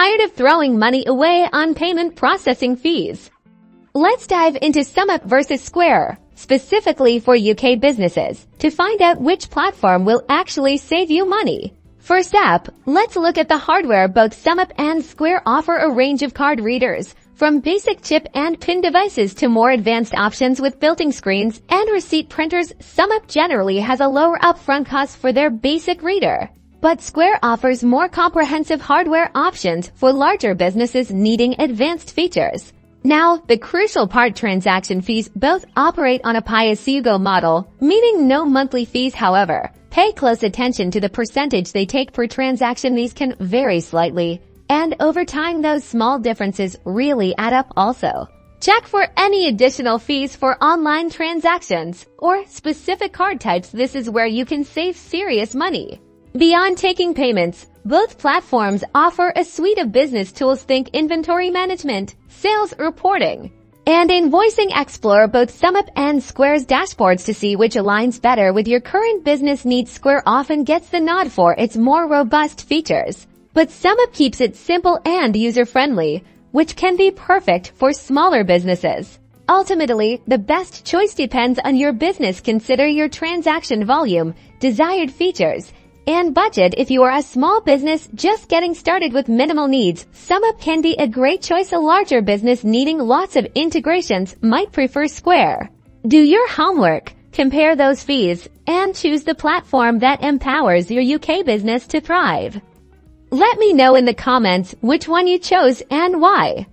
Tired of throwing money away on payment processing fees? Let's dive into SUMUP vs Square, specifically for UK businesses, to find out which platform will actually save you money. First up, let's look at the hardware. Both SumUp and Square offer a range of card readers, from basic chip and pin devices to more advanced options with built-in screens and receipt printers. SumUp generally has a lower upfront cost for their basic reader, but Square offers more comprehensive hardware options for larger businesses needing advanced features. Now, the crucial part: transaction fees. Both operate on a pay-as-you-go model, meaning no monthly fees. However, pay close attention to the percentage they take per transaction. These can vary slightly, and over time those small differences really add up. Also, check for any additional fees for online transactions or specific card types. This is where you can save serious money. Beyond taking payments, both platforms offer a suite of business tools. Think inventory management, sales reporting, and invoicing. Explore both SumUp and Square's dashboards to see which aligns better with your current business needs. Square often gets the nod for its more robust features, but SumUp keeps it simple and user-friendly, which can be perfect for smaller businesses. Ultimately, the best choice depends on your business. Consider your transaction volume, desired features, and budget. If you are a small business just getting started with minimal needs, SumUp can be a great choice. A larger business needing lots of integrations might prefer Square. Do your homework, compare those fees, and choose the platform that empowers your UK business to thrive. Let me know in the comments which one you chose and why.